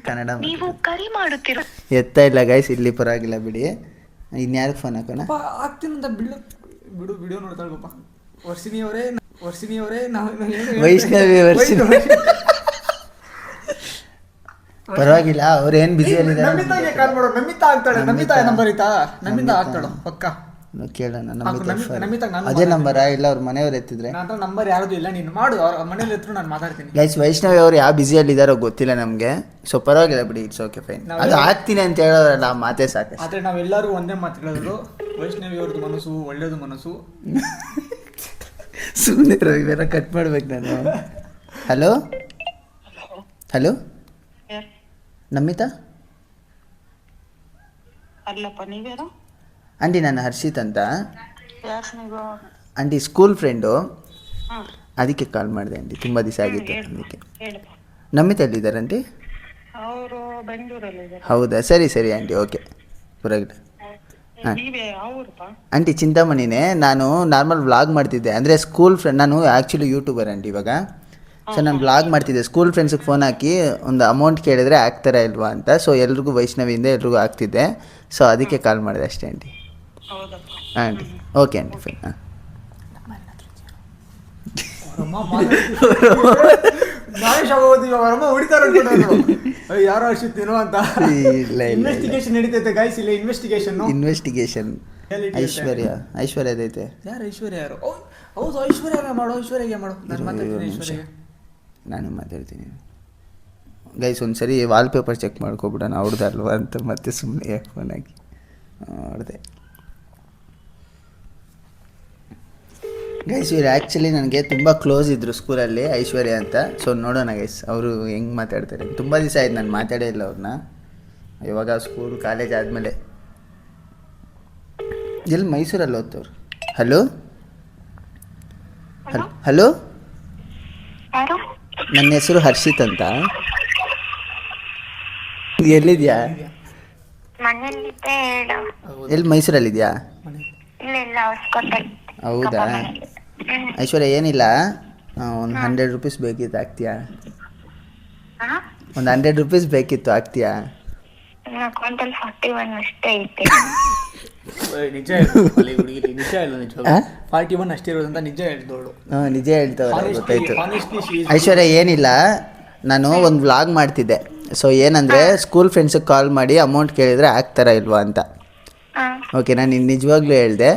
ಕನ್ನಡ ನೀವು ಕರೆ ಮಾಡುತ್ತಿರೋ ಎತ್ತ ಇಲ್ಲ ಗೈಸ್. ಇಲ್ಲಿ ಪರವಾಗಿಲ್ಲ ಬಿಡಿ. ಇನ್ಯಾರಿಗೆ ಫೋನ್ ಹಾಕೋಣ? ಆಗ್ತೀನಂತ ಬಿಡು ವಿಡಿಯೋ ನೋಡ್ತಾಳ್ಗಪ್ಪ. ವರ್ಷಿನಿ ಅವರೇ ವೈಷ್ಣವಿ ಪರವಾಗಿಲ್ಲ, ಅವ್ರು ಏನು ಬಿಸಿಯಲ್ಲಿದ್ದಾರೆ. ನಮಿತಾಗೆ ಕಾಲ್ ಮಾಡೋ. ನಮಿತಾ ಆಗ್ತಾಳೆ. ನಮಿತಾ ನಂಬರ್ ಐತಾ? ನಮಿತಾ ಆಗ್ತಾಳು ಪಕ್ಕ. ಕೇಳೋಣ. ನಮಿತಾ ಅದೇ ನಂಬರಾ? ಇಲ್ಲ ಅವ್ರ ಮನೆಯವ್ರು ಎತ್ತಿದ್ರೆ. ನನ್ನ ನಂಬರ್ ಯಾರ್ದು ಇಲ್ಲ, ನೀನು ಮಾಡು. ಅವ್ರ ಮನೇಲಿ ಎತ್ತರು ನಾನು ಮಾತಾಡ್ತೀನಿ. ಗೈಸ್, ವೈಷ್ಣವಿ ಅವ್ರು ಯಾವ ಬಿಸಿಯಲ್ಲಿದ್ದಾರೋ ಗೊತ್ತಿಲ್ಲ ನಮಗೆ. ಸೊ ಪರವಾಗಿಲ್ಲ ಬಿಡಿ, ಇಟ್ಸ್ ಓಕೆ, ಫೈನ್. ಅದು ಆಗ್ತೀನಿ ಅಂತ ಹೇಳೋರಲ್ಲ, ಮಾತೇ ಸಾಕು. ಆದರೆ ನಾವೆಲ್ಲರೂ ಒಂದೇ ಮಾತು ಹೇಳೋದು, ವೈಷ್ಣವಿ ಅವ್ರದ್ದು ಮನಸ್ಸು ಒಳ್ಳೇದು ಮನಸ್ಸು. ಸುಮ್ಮನೆ ಇವೆಲ್ಲ ಕಟ್ ಮಾಡ್ಬೇಕು ನಾನು. ಹಲೋ ನಮಿತಾ? ಅಲ್ಲಪ್ಪ, ನೀವ್ಯಾರು? ಆಂಟಿ, ನಾನು ಹರ್ಷಿತ್ ಅಂತ. ಯಾರು ನೀವು? ಆಂಟಿ, ಸ್ಕೂಲ್ ಫ್ರೆಂಡು, ಹಾಂ, ಅದಕ್ಕೆ ಕಾಲ್ ಮಾಡಿದೆ ಆಂಟಿ. ತುಂಬ ದಿವಸ ಆಗಿತ್ತು ಅದಕ್ಕೆ. ಹೇಳಪ್ಪ. ನಮಿತಾ ಎಲ್ಲಿದ್ದಾರೆ ಆಂಟಿ? ಅವರು ಬೆಂಗಳೂರಲ್ಲಿದ್ದಾರೆ. ಹೌದಾ, ಸರಿ ಆಂಟಿ, ಓಕೆ, ಪರವಾಗಿಲ್ಲ. ಹಾಂ ನೀವೇ ಯಾವ ಊರಪ್ಪ? ಆಂಟಿ, ಚಿಂತಾಮಣಿನೇ. ನಾನು ನಾರ್ಮಲ್ ವ್ಲಾಗ್ ಮಾಡ್ತಿದ್ದೆ. ಅಂದರೆ ಸ್ಕೂಲ್ ಫ್ರೆಂಡ್, ನಾನು ಆ್ಯಕ್ಚುಲಿ ಯೂಟ್ಯೂಬರ್ ಆಂಟಿ ಇವಾಗ. ಸೊ ನಾನು ವ್ಲಾಗ್ ಮಾಡ್ತಿದ್ದೆ. ಸ್ಕೂಲ್ ಫ್ರೆಂಡ್ಸಿಗೆ ಫೋನ್ ಹಾಕಿ ಒಂದು ಅಮೌಂಟ್ ಕೇಳಿದ್ರೆ ಆಗ್ತಾರಾ ಇಲ್ವಾ ಅಂತ. ಸೊ ಎಲ್ರಿಗೂ ವೈಷ್ಣವಿಯಿಂದ ಎಲ್ರಿಗೂ ಆಗ್ತಿದ್ದೆ. ಸೊ ಅದಕ್ಕೆ ಕಾಲ್ ಮಾಡಿದೆ ಅಷ್ಟೇ ಆಂಟಿ. ಹೌದಪ್ಪ. ಹಾಂ ಆಂಟಿ, ಓಕೆ ಆಂಟಿ, ಫೈನ್. ಹಾಂ, ಯಾರೋ ಹರ್ಷಿತ್ತೇನೋ ಅಂತ ಇಲ್ಲ ಇನ್ವೆಸ್ಟಿಗೇಷನ್ ನಡೀತೈತೆ ಗೈಸ್. ಇಲ್ಲ ಇನ್ವೆಸ್ಟಿಗೇಷನ್ ಐಶ್ವರ್ಯದೈತೆ. ಯಾರು ಐಶ್ವರ್ಯ? ಯಾರು? ಹೌದು, ಐಶ್ವರ್ಯ ಮಾಡು. ಐಶ್ವರ್ಯಗೆ ಮಾಡು. ನಾನು ಮಾತಾಡ್ತೀನಿ ಐಶ್ವರ್ಯಗೆ. ನಾನು ಮಾತಾಡ್ತೀನಿ ಗೈಸ್. ಒಂದ್ಸರಿ ವಾಲ್ಪೇಪರ್ ಚೆಕ್ ಮಾಡ್ಕೊಬಿಡೋಣ ಅವ್ರದ್ದಲ್ವಾ ಅಂತ. ಮತ್ತೆ ಸುಮ್ಮನೆ ಯಾಕೆ ಫೋನ್ ಹಾಕಿ ನೋಡಿದೆ. ಗೈಸ್ ಇವ್ರು ಆ್ಯಕ್ಚುಲಿ ನನಗೆ ತುಂಬ ಕ್ಲೋಸ್ ಇದ್ದರು ಸ್ಕೂಲಲ್ಲಿ, ಐಶ್ವರ್ಯ ಅಂತ. ಸೊ ನೋಡೋಣ ಗೈಸ್ ಅವರು ಹೆಂಗೆ ಮಾತಾಡ್ತಾರೆ. ತುಂಬ ದಿವಸ ಆಯ್ತು ನಾನು ಮಾತಾಡೇ ಇಲ್ಲ ಅವ್ರನ್ನ. ಇವಾಗ ಸ್ಕೂಲ್ ಕಾಲೇಜ್ ಆದಮೇಲೆ. ಎಲ್ಲಿ ಮೈಸೂರಲ್ಲಿ ಓದ್ತವ್ರು. ಹಲೋ ಹಲೋ, ಯಾರು? ನನ್ನ ಹೆಸರು ಹರ್ಷಿತ್ ಅಂತ. ಎಲ್ಲಿದ್ಯಾ? ಮನೇಲಿದ್ದೆ ಹೇಳು. ಎಲ್ಲಿ ಮೈಸೂರಲ್ಲಿದ್ಯಾ? ಇಲ್ಲ ಇಲ್ಲ ಹೊಸಕೋಟೆ. ಹೌದಾ? ಐಶ್ವರ್ಯ ಏನಿಲ್ಲ, ಒಂದು 100 ರೂಪೀಸ್ ಬೇಕಿತ್ತು, ಆಗ್ತೀಯಾ? ಒಂದು 100 ರೂಪೀಸ್ ಬೇಕಿತ್ತು, ಆಗ್ತೀಯಾ? ಅಕೌಂಟಲ್ಲಿ 41 ಅಷ್ಟೇ ಐತೆ. ನಿಜ ಹುಡುಗಿ ನಿಜ ಇಲ್ಲ, ನಿಜ 41 ಅಷ್ಟೇ ಇರೋದಂತ ನಿಜ ಹೇಳ್ದೋಳು. ನಿಜ ಹೇಳ್ತಾವ್ರೆ, ಗೊತ್ತಾಯ್ತು. ಐಶ್ವರ್ಯ ಏನಿಲ್ಲ, ನಾನು ಒಂದು ವ್ಲಾಗ್ ಮಾಡ್ತಿದ್ದೆ. ಸೊ ಏನಂದರೆ ಸ್ಕೂಲ್ ಫ್ರೆಂಡ್ಸಿಗೆ ಕಾಲ್ ಮಾಡಿ ಅಮೌಂಟ್ ಕೇಳಿದರೆ ಆಗ್ತಾರಾ ಇಲ್ವಾ ಅಂತ. ಓಕೆ, ನಾನು ನಿನ್ನ ನಿಜವಾಗ್ಲೂ ಹೇಳಿದೆ.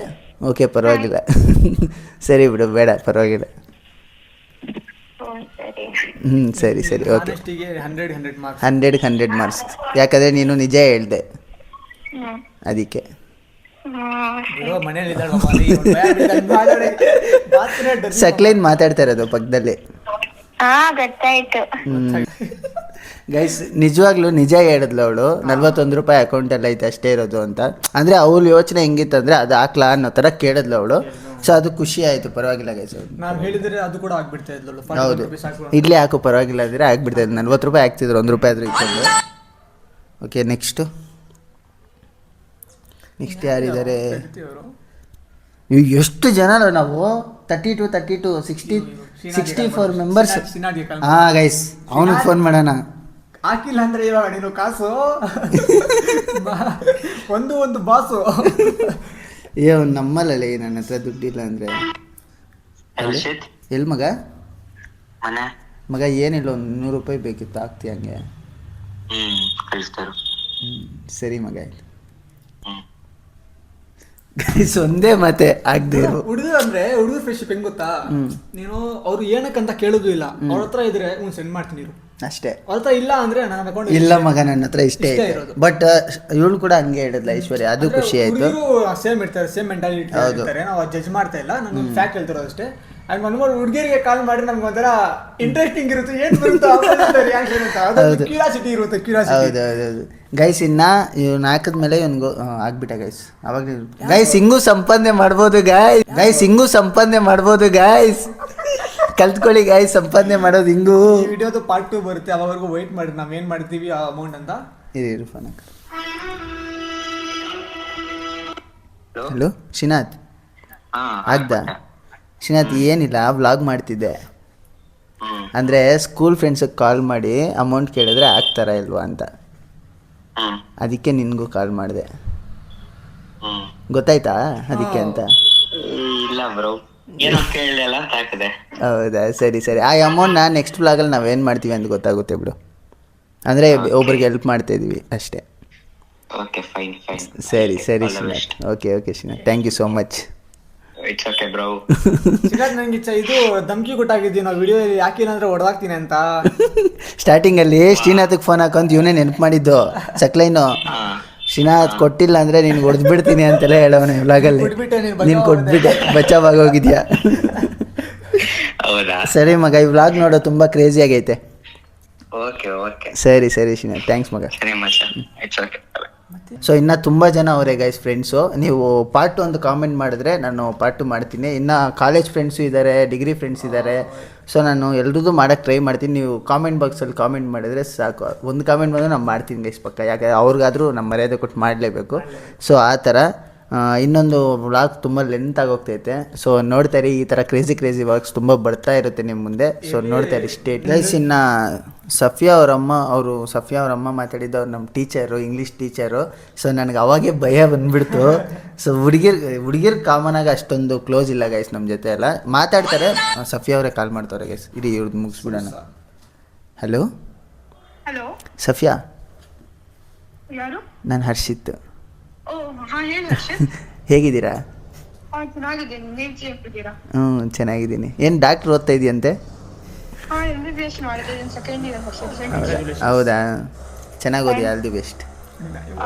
ಓಕೆ, ಪರವಾಗಿಲ್ಲ. ಸರಿ ಬಿಡು, ಬೇಡ ಪರವಾಗಿಲ್ಲ. ಸರಿ ಸರಿ ಓಕೆ. 100ಗೆ 100 ಮಾರ್ಕ್ಸ್, ಯಾಕಂದರೆ ನೀನು ನಿಜ ಹೇಳಿದೆ ಅದಕ್ಕೆ. ಸಕ್ಲೈನ್ ಮಾತಾಡ್ತಾ ಇರೋದು ಪಕ್ಕದಲ್ಲಿ. ಗೊತ್ತಾಯ್ತು. ಗೈಸ್ ನಿಜವಾಗ್ಲೂ ನಿಜ ಹೇಳಿದ್ಲು ಅವಳು. 41 ರೂಪಾಯಿ ಅಕೌಂಟಲ್ಲಿ ಐತೆ ಅಷ್ಟೇ ಇರೋದು ಅಂತ. ಅಂದರೆ ಅವಳು ಯೋಚನೆ ಹೆಂಗಿತ್ತು ಅಂದರೆ ಅದು ಹಾಕ್ಲಾ ಅನ್ನೋ ಥರ ಕೇಳಿದ್ಲು ಅವಳು. ಸೊ ಅದು ಖುಷಿ ಆಯಿತು, ಪರವಾಗಿಲ್ಲ ಗೈಸ್. ನಾವು ಹೇಳಿದ್ರೆ ಅದು ಕೂಡ ಆಗ್ಬಿಡ್ತಾ ಇದ್ಲು. ಹೌದು, ಇಡ್ಲಿ ಹಾಕು ಪರವಾಗಿಲ್ಲ ಅಂದರೆ ಆಗ್ಬಿಡ್ತಾ ಇದ್ದು. 40 ರೂಪಾಯಿ ಹಾಕ್ತಿದ್ರು, 1 ರೂಪಾಯಿ ಆದರೂ ಇಟ್ಕೊಂಡು. ಓಕೆ, ನೆಕ್ಸ್ಟ್ ಯಾರಿದ್ದಾರೆ? ಎಷ್ಟು ಜನ ನಾವು 32 64 ಮೆಂಬರ್ಸ್. ಹಾಂ ಗೈಸ್, ಅವನಿಗೆ ಫೋನ್ ಮಾಡೋಣ. ಹಾಕಿಲ್ಲ ಅಂದ್ರೆ ಇವಾಗ ನೀನು ಕಾಸು ಒಂದು ಬಾಸು. ನಮ್ಮಲ್ಲೇ ನನ್ನ ಹತ್ರ ದುಡ್ಡಿಲ್ಲ ಅಂದರೆ. ಎಲ್ಲಿ ಮಗ ಏನಿಲ್ಲ, ಒಂದು 100 ರೂಪಾಯಿ ಬೇಕಿತ್ತು, ಆಗ್ತೀಯ ಹಂಗೆ? ಸರಿ ಮಗ, ಆಯ್ತು. ಒಂದೇ ಮತ್ತೆ ಆಗದೆ ಹುಡುಗರು ಅಂದ್ರೆ ಹುಡುಗರು ಫ್ರೆಂಡ್ಶಿಪ್ ಹೆಂಗ್ ಗೊತ್ತಾ? ನೀನು ಅವ್ರು ಏನಕ್ಕಂತ ಕೇಳೋದು ಇಲ್ಲ, ಅವ್ರ ಹತ್ರ ಇದ್ರೆ ಸೆಂಡ್ ಮಾಡ್ತೀನಿ ಅಷ್ಟೇ. ಅವ್ರ ಹತ್ರ ಇಲ್ಲ ಅಂದ್ರೆ ನಾನು ಅಕೌಂಟ್ ಇಲ್ಲ ಮಗ, ನನ್ನ ಹತ್ರ ಇಷ್ಟೇ ಇರೋದು. ಬಟ್ ಇವಳು ಕೂಡ ಹಂಗೆ ಹೇಳಿದ್ಲ ಐಶ್ವರ್ಯ, ಅದು ಖುಷಿ ಆಯ್ತು. ಸೇಮ್ ಇರ್ತಾರೆ, ಸೇಮ್ ಮೆಂಟಾಲಿಟಿ ಇರ್ತಾರೆ. ನಾವು ಜಡ್ಜ್ ಮಾಡ್ತಾ ಇಲ್ಲ, ನಾನು ಫ್ಯಾಕ್ಟ್ ಹೇಳ್ತಿರೋದು ಅಷ್ಟೇ. ಅಂಡ್ ಮನ್ಮೋರ್ ಹುಡುಗಿರಿಗೆ ಕಾಲ್ ಮಾಡಿ ನಮ್ಗೆ ಒಂಥರ ಇಂಟ್ರೆಸ್ಟಿಂಗ್ ಇರುತ್ತೆ, ಏನ್ ಬರುತ್ತೆ ರಿಯಾಕ್ಷನ್ ಅಂತ, ಕ್ಯೂರಿಯಾಸಿಟಿ ಇರುತ್ತೆ. ಹೌದೌದು ಗೈಸ್. ಇನ್ನ ಇವ್ನು ಹಾಕಿದ್ಮೇಲೆ ಇವ್ನಿಗೂ ಆಗ್ಬಿಟ್ಟ ಗೈಸ್. ಅವಾಗ ಗೈಸ್ ಹಿಂಗೂ ಸಂಪಾದನೆ ಮಾಡ್ಬೋದು ಗೈಸ್. ಕಲ್ತ್ಕೊಳ್ಳಿ ಗೈಸ್, ಸಂಪಾದನೆ ಮಾಡೋದು ಹಿಂಗೂ. ವಿಡಿಯೋದು ಪಾರ್ಟ್ 2 ಬರುತ್ತೆ, ಅವಾಗವರೆಗೂ ವೆಯ್ಟ್ ಮಾಡಿ ನಾವ್ ಏನ್ ಮಾಡ್ತೀವಿ ಆ ಅಮೌಂಟ್ ಅಂತ. ಇರು ಫೋನ್. ಹಲೋ ಶ್ರೀನಾಥ್, ಆಗ್ದಾ? ಶ್ರೀನಾಥ್ ಏನಿಲ್ಲ, ವ್ಲಾಗ್ ಮಾಡ್ತಿದ್ದೆ. ಅಂದರೆ ಸ್ಕೂಲ್ ಫ್ರೆಂಡ್ಸಿಗೆ ಕಾಲ್ ಮಾಡಿ ಅಮೌಂಟ್ ಕೇಳಿದ್ರೆ ಆಗ್ತಾರಾ ಇಲ್ವಾ ಅಂತ. ಅದಕ್ಕೆ ನಿನಗೂ ಕಾಲ್ ಮಾಡಿದೆ, ಗೊತ್ತಾಯ್ತಾ ಅದಕ್ಕೆ ಅಂತ. ಇಲ್ಲ ಬ್ರೋ, ಏನೋ ಕೇಳಲಿಲ್ಲ ಅಂತ ಹಾಕಿದೆ. ಹೌದಾ, ಸರಿ ಸರಿ. ಆ ಅಮೌಂಟ್ನ ನೆಕ್ಸ್ಟ್ ವ್ಲಾಗಲ್ಲಿ ನಾವೇನು ಮಾಡ್ತೀವಿ ಅಂತ ಗೊತ್ತಾಗುತ್ತೆ ಬಿಡು. ಅಂದರೆ ಒಬ್ರಿಗೆ ಹೆಲ್ಪ್ ಮಾಡ್ತಾ ಇದೀವಿ ಅಷ್ಟೇ. Okay, fine. ಸರಿ Srinath. Okay Srinath, thank you so much. It's okay bro. ನಂಗೆ ಇದು ಧಮ್ಕಿ ಕೊಟ್ಟಾಗಿದ್ದೀವಿ ನಾವು ವಿಡಿಯೋದಲ್ಲಿ, ಯಾಕಿಲ್ಲ ಅಂದ್ರೆ ಹೊಡೆದಾಕ್ತೀನಿ ಅಂತ. ಸ್ಟಾರ್ಟಿಂಗ್ನಲ್ಲಿ ಶ್ರೀನಾಥ್ಗೆ ಫೋನ್ ಹಾಕೊಂತ ಇವನೇ ನೆನಪು ಮಾಡಿದ್ದು ಸಕ್ಲೈನು. ಶ್ರೀನಾಥ್ ಕೊಟ್ಟಿಲ್ಲ ಅಂದ್ರೆ ನೀನು ಹೊಡೆದ್ಬಿಡ್ತೀನಿ ಅಂತೆಲ್ಲ ಹೇಳೋಣ ವ್ಲಾಗಲ್ಲಿ. ನೀನು ಕೊಟ್ಬಿಟ್ಟೆ, ಬಚಾವಾಗಿ ಹೋಗಿದ್ಯಾ. ಹೌದಾ? ಸರಿ ಮಗ, ಈ ವ್ಲಾಗ್ ನೋಡೋ ತುಂಬ ಕ್ರೇಜಿ ಆಗೈತೆ. ಓಕೆ. ಸರಿ ಶ್ರೀನಾಥ್, ಥ್ಯಾಂಕ್ಸ್ ಮಗ. ಸರಿ ಮಚ್ಚ, ಇಟ್ಸ್ ಓಕೆ. ಸೊ ಇನ್ನು ತುಂಬ ಜನ ಅವರೇ ಗೈಸ್ ಫ್ರೆಂಡ್ಸು. ನೀವು ಪಾರ್ಟ್ 2 ಅಂತ ಕಾಮೆಂಟ್ ಮಾಡಿದ್ರೆ ನಾನು ಪಾರ್ಟ್ 2 ಮಾಡ್ತೀನಿ. ಇನ್ನು ಕಾಲೇಜ್ ಫ್ರೆಂಡ್ಸು ಇದ್ದಾರೆ, ಡಿಗ್ರಿ ಫ್ರೆಂಡ್ಸ್ ಇದ್ದಾರೆ. ಸೊ ನಾನು ಎಲ್ರದ್ದು ಮಾಡೋಕ್ಕೆ ಟ್ರೈ ಮಾಡ್ತೀನಿ. ನೀವು ಕಾಮೆಂಟ್ ಬಾಕ್ಸಲ್ಲಿ ಕಾಮೆಂಟ್ ಮಾಡಿದ್ರೆ ಸಾಕು. ಒಂದು ಕಾಮೆಂಟ್ ಬಂದರೆ ನಾನು ಮಾಡ್ತೀನಿ ಗೈಸ್ ಪಕ್ಕ, ಯಾಕೆ ಅವ್ರಿಗಾದರೂ ನಮ್ಮ ಮರ್ಯಾದೆ ಕೊಟ್ಟು ಮಾಡಲೇಬೇಕು. ಸೊ ಆ ಥರ ಇನ್ನೊಂದು ವ್ಲಾಗ್ ತುಂಬ ಲೆಂತ್ ಆಗೋಗ್ತೈತೆ. ಸೊ ನೋಡ್ತಾ ಇರಿ, ಈ ಥರ ಕ್ರೇಜಿ ವ್ಲಾಗ್ಸ್ ತುಂಬ ಬರ್ತಾ ಇರುತ್ತೆ ನಿಮ್ಮ ಮುಂದೆ. ಸೊ ನೋಡ್ತಾ ಇರಿ, ಸ್ಟೇಟ್ ಗೈಸ್. ಇನ್ನು ಸಫಿಯಾ ಅವ್ರ ಅಮ್ಮ ಮಾತಾಡಿದ್ದು, ಅವ್ರು ನಮ್ಮ ಟೀಚರು, ಇಂಗ್ಲೀಷ್ ಟೀಚರು. ಸೊ ನನಗೆ ಅವಾಗೇ ಭಯ ಬಂದುಬಿಡ್ತು. ಸೊ ಹುಡುಗಿರ್ ಕಾಮನಾಗಿ ಅಷ್ಟೊಂದು ಕ್ಲೋಸ್ ಇಲ್ಲ ಗೈಸ್ ನಮ್ಮ ಜೊತೆ ಎಲ್ಲ. ಮಾತಾಡ್ತಾರೆ. ಸಫಿಯಾ ಅವರೇ ಕಾಲ್ ಮಾಡ್ತಾರೆ ಗೈಸ್, ಇಡೀ ಇವ್ರದ್ದು ಮುಗಿಸ್ಬಿಡೋಣ. ಹಲೋ ಸಫಿಯಾ, ನಾನು ಹರ್ಷಿತ್. ಹೇಗಿದ್ದೀರಾ? ಚೆನ್ನಾಗಿದ್ದೀನಿ. ಏನು ಡಾಕ್ಟ್ರ್ ಓದ್ತಾ ಇದೆಯಂತೆ? ಹೌದಾ, ಚೆನ್ನಾಗಿ ಓದಿ, ಆಲ್ ದಿ ಬೆಸ್ಟ್.